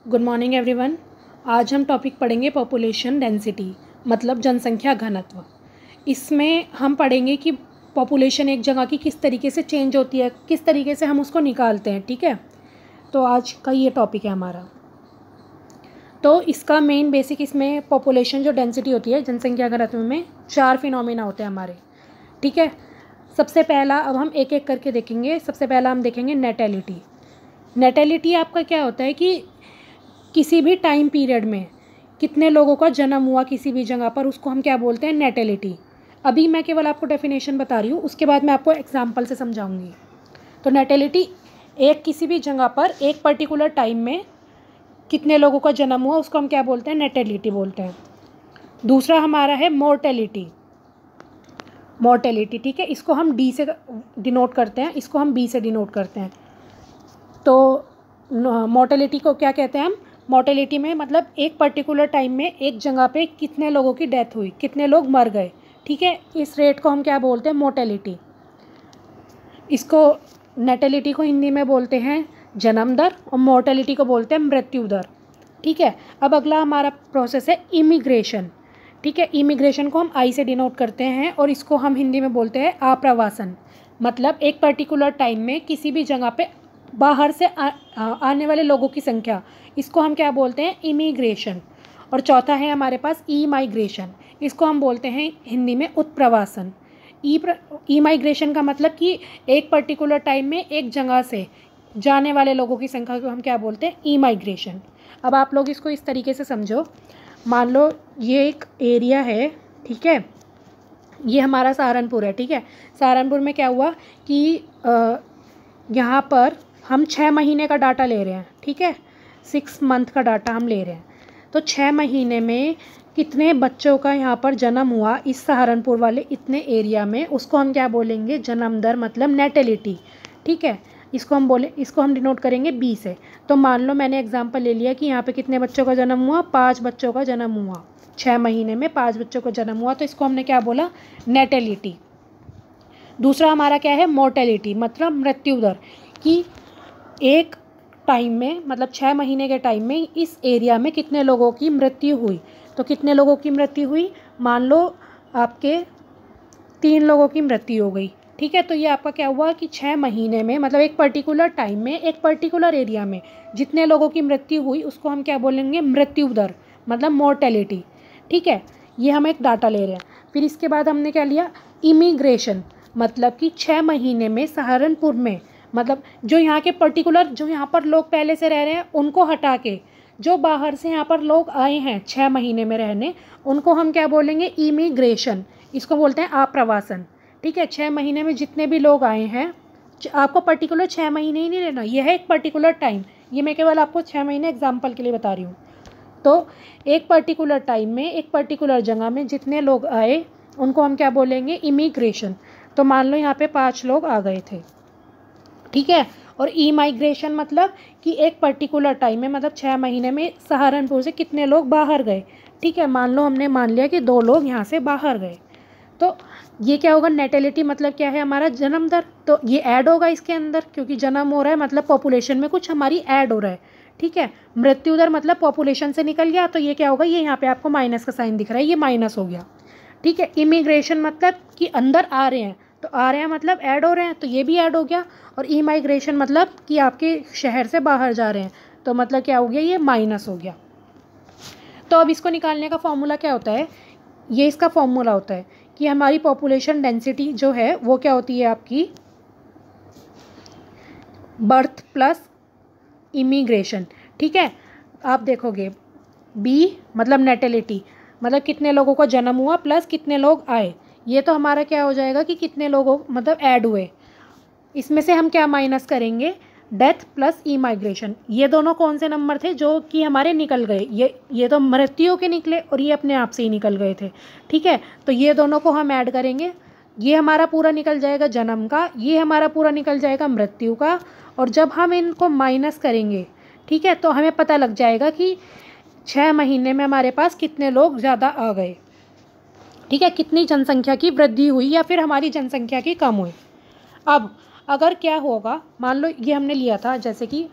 Good morning everyone. आज हम topic पढ़ेंगे पॉपुलेशन डेंसिटी, मतलब जनसंख्या घनत्व। इसमें हम पढ़ेंगे कि पॉपुलेशन एक जगह की किस तरीके से चेंज होती है, किस तरीके से हम उसको निकालते हैं। ठीक है, तो आज का ये टॉपिक है हमारा। तो इसका मेन बेसिक, इसमें पॉपुलेशन जो डेंसिटी होती है जनसंख्या घनत्व में 4 फिनोमेना होते हैं हमारे। ठीक है, सबसे पहला अब हम एक एक करके देखेंगे। सबसे पहला हम देखेंगे नेटेलिटी। नेटेलिटी आपका क्या होता है कि किसी भी टाइम पीरियड में कितने लोगों का जन्म हुआ किसी भी जगह पर, उसको हम क्या बोलते हैं, नेटेलिटी। अभी मैं केवल आपको डेफिनेशन बता रही हूँ, उसके बाद मैं आपको एग्जांपल से समझाऊंगी। तो नेटेलिटी एक किसी भी जगह पर एक पर्टिकुलर टाइम में कितने लोगों का जन्म हुआ, उसको हम क्या बोलते हैं, नेटेलिटी बोलते हैं। दूसरा हमारा है मोर्टेलिटी। मोर्टेलिटी, ठीक है, इसको हम डी से डिनोट करते हैं, इसको हम बी से डिनोट करते हैं। तो मोर्टेलिटी को क्या कहते हैं हम, मोर्टेलिटी में मतलब एक पर्टिकुलर टाइम में एक जगह पे कितने लोगों की डेथ हुई, कितने लोग मर गए। ठीक है, इस रेट को हम क्या बोलते हैं, मोर्टेलिटी। इसको नेटेलिटी को हिंदी में बोलते हैं जन्म दर और मोर्टेलिटी को बोलते हैं मृत्यु दर। ठीक है, अब अगला हमारा प्रोसेस है इमिग्रेशन। ठीक है, इमिग्रेशन को हम आई से डिनोट करते हैं और इसको हम हिंदी में बोलते हैं आप्रवासन। मतलब एक पर्टिकुलर टाइम में किसी भी जगह पे बाहर से आने वाले लोगों की संख्या, इसको हम क्या बोलते हैं, इमिग्रेशन। और चौथा है हमारे पास ई माइग्रेशन, इसको हम बोलते हैं हिंदी में उत्प्रवासन। ई माइग्रेशन का मतलब कि एक पर्टिकुलर टाइम में एक जगह से जाने वाले लोगों की संख्या को हम क्या बोलते हैं, ई माइग्रेशन। अब आप लोग इसको इस तरीके से समझो, मान लो ये एक एरिया है, ठीक है, ये हमारा सहारनपुर है। ठीक है, सहारनपुर में क्या हुआ कि यहाँ पर हम 6 महीने का डाटा ले रहे हैं। ठीक है, 6 मंथ का डाटा हम ले रहे हैं। तो 6 महीने में कितने बच्चों का यहाँ पर जन्म हुआ इस सहारनपुर वाले इतने एरिया में, उसको हम क्या बोलेंगे, जन्म दर, मतलब नेटेलिटी। ठीक है, इसको हम डिनोट करेंगे बी से। तो मान लो मैंने एग्जांपल ले लिया कि यहाँ पे कितने बच्चों का जन्म हुआ, 5 बच्चों का जन्म हुआ, 6 महीने में 5 बच्चों का जन्म हुआ, तो इसको हमने क्या बोला, नेटेलिटी। दूसरा हमारा क्या है, मोर्टेलिटी, मतलब मृत्यु दर, कि एक टाइम में मतलब 6 महीने के टाइम में इस एरिया में कितने लोगों की मृत्यु हुई। तो कितने लोगों की मृत्यु हुई, मान लो आपके 3 लोगों की मृत्यु हो गई। ठीक है, तो ये आपका क्या हुआ कि 6 महीने में मतलब एक पर्टिकुलर टाइम में एक पर्टिकुलर एरिया में जितने लोगों की मृत्यु हुई उसको हम क्या बोलेंगे, मृत्यु दर, मतलब मोर्टेलिटी। ठीक है, ये हम एक डाटा ले रहे हैं। फिर इसके बाद हमने क्या लिया, इमिग्रेशन, मतलब कि 6 महीने में सहारनपुर में, मतलब जो यहाँ के पर्टिकुलर, जो यहाँ पर लोग पहले से रह रहे हैं उनको हटा के जो बाहर से यहाँ पर लोग आए हैं 6 महीने में रहने, उनको हम क्या बोलेंगे, इमिग्रेशन। इसको बोलते हैं आप्रवासन। ठीक है, 6 महीने में जितने भी लोग आए हैं, आपको पर्टिकुलर 6 महीने ही नहीं लेना, यह है एक पर्टिकुलर टाइम, ये मैं केवल आपको 6 महीने एग्जाम्पल के लिए बता रही हूँ। तो एक पर्टिकुलर टाइम में एक पर्टिकुलर जगह में जितने लोग आए उनको हम क्या बोलेंगे, इमिग्रेशन। तो मान लो यहाँ पे 5 लोग आ गए थे। ठीक है, और ई माइग्रेशन मतलब कि एक पर्टिकुलर टाइम में मतलब 6 महीने में सहारनपुर से कितने लोग बाहर गए। ठीक है, मान लो हमने मान लिया कि 2 लोग यहाँ से बाहर गए, तो ये क्या होगा, नेटेलिटी मतलब क्या है, हमारा जन्म दर। तो ये ऐड होगा इसके अंदर, क्योंकि जन्म हो रहा है मतलब पॉपुलेशन में कुछ हमारी ऐड हो रहा है। ठीक है, मृत्यु दर मतलब पॉपुलेशन से निकल गया, तो ये क्या होगा, ये यहाँ पे आपको माइनस का साइन दिख रहा है, ये माइनस हो गया। ठीक है, इमिग्रेशन मतलब कि अंदर आ रहे हैं, तो आ रहे हैं मतलब ऐड हो रहे हैं, तो ये भी ऐड हो गया। और ई माइग्रेशन मतलब कि आपके शहर से बाहर जा रहे हैं, तो मतलब क्या हो गया, ये माइनस हो गया। तो अब इसको निकालने का फॉर्मूला क्या होता है, ये इसका फॉर्मूला होता है कि हमारी पॉपुलेशन डेंसिटी जो है वो क्या होती है आपकी, बर्थ प्लस इमिग्रेशन। ठीक है, आप देखोगे बी मतलब नेटेलिटी, मतलब कितने लोगों का जन्म हुआ प्लस कितने लोग आए, ये तो हमारा क्या हो जाएगा कि कितने लोगों मतलब ऐड हुए, इसमें से हम क्या माइनस करेंगे, डेथ प्लस ई माइग्रेशन। ये दोनों कौन से नंबर थे जो कि हमारे निकल गए, ये तो मृत्यु के निकले और ये अपने आप से ही निकल गए थे। ठीक है, तो ये दोनों को हम ऐड करेंगे, ये हमारा पूरा निकल जाएगा जन्म का, ये हमारा पूरा निकल जाएगा मृत्यु का। और जब हम इनको माइनस करेंगे, ठीक है, तो हमें पता लग जाएगा कि 6 महीने में हमारे पास कितने लोग ज़्यादा आ गए। ठीक है, कितनी जनसंख्या की वृद्धि हुई या फिर हमारी जनसंख्या की कम हुई। अब अगर क्या होगा, मान लो ये हमने लिया था जैसे कि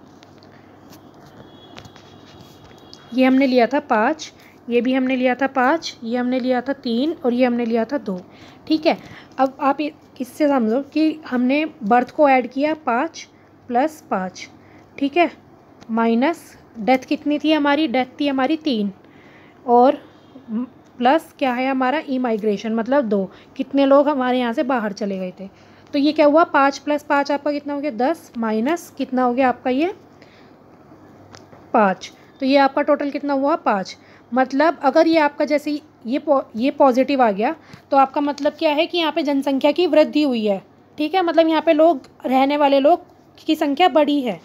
ये हमने लिया था 5, ये भी हमने लिया था 5, ये हमने लिया था 3 और ये हमने लिया था 2। ठीक है, अब आप इससे समझो कि हमने बर्थ को ऐड किया 5 + 5, ठीक है, माइनस डेथ कितनी थी हमारी, डेथ थी हमारी 3, और प्लस क्या है हमारा इमाइग्रेशन मतलब 2, कितने लोग हमारे यहाँ से बाहर चले गए थे। तो ये क्या हुआ, 5 + 5 आपका कितना हो गया 10, माइनस कितना हो गया आपका ये 5, तो ये आपका टोटल कितना हुआ 5। मतलब अगर ये आपका जैसे ये पॉजिटिव आ गया तो आपका मतलब क्या है कि यहाँ पे जनसंख्या की वृद्धि हुई है। ठीक है, मतलब यहाँ पे लोग रहने वाले लोग की संख्या बढ़ी है,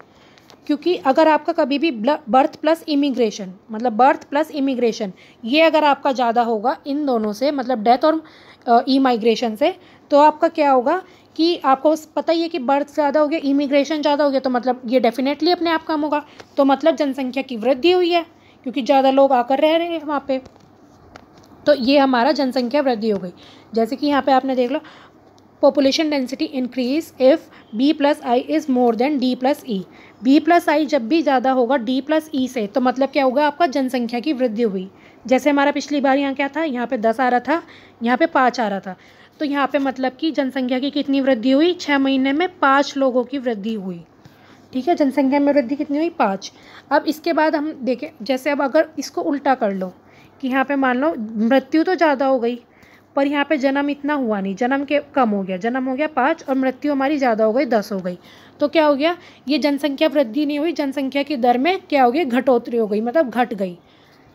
क्योंकि अगर आपका कभी भी बर्थ प्लस इमिग्रेशन मतलब बर्थ प्लस इमिग्रेशन ये अगर आपका ज़्यादा होगा इन दोनों से मतलब डेथ और इमाइग्रेशन से, तो आपका क्या होगा कि आपको पता ही है कि बर्थ ज़्यादा हो गया, इमिग्रेशन ज़्यादा हो गया, तो मतलब ये डेफिनेटली अपने आप कम होगा। तो मतलब जनसंख्या की वृद्धि हुई है क्योंकि ज़्यादा लोग आकर रह रहे हैं वहाँ पे, तो ये हमारा जनसंख्या वृद्धि हो गई। जैसे कि यहाँ पे आपने देख लो, population density increase if B+I is more than D+E। B+I जब भी ज़्यादा होगा D+E से, तो मतलब क्या होगा आपका जनसंख्या की वृद्धि हुई। जैसे हमारा पिछली बार यहाँ क्या था, यहाँ पे 10 आ रहा था, यहाँ पे 5 आ रहा था, तो यहाँ पे मतलब कि जनसंख्या की कितनी वृद्धि हुई, 6 महीने में 5 लोगों की वृद्धि हुई। ठीक है, जनसंख्या में वृद्धि कितनी हुई 5। अब इसके बाद हम देखें, जैसे अब अगर इसको उल्टा कर लो कि यहाँ पे मान लो मृत्यु तो ज़्यादा हो गई पर यहाँ पे जन्म इतना हुआ नहीं, जन्म के कम हो गया, जन्म हो गया 5 और मृत्यु हमारी ज़्यादा हो गई 10 हो गई, तो क्या हो गया, ये जनसंख्या वृद्धि नहीं हुई, जनसंख्या की दर में क्या हो गया, घटोतरी हो गई, मतलब घट गई।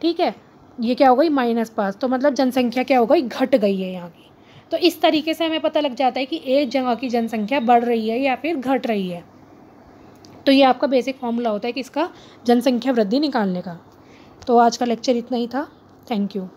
ठीक है, ये क्या हो गई -5, तो मतलब जनसंख्या क्या हो गई, घट गई है यहाँ की। तो इस तरीके से हमें पता लग जाता है कि एक जगह की जनसंख्या बढ़ रही है या फिर घट रही है। तो ये आपका बेसिक फॉर्मूला होता है कि इसका जनसंख्या वृद्धि निकालने का। तो आज का लेक्चर इतना ही था। Thank you.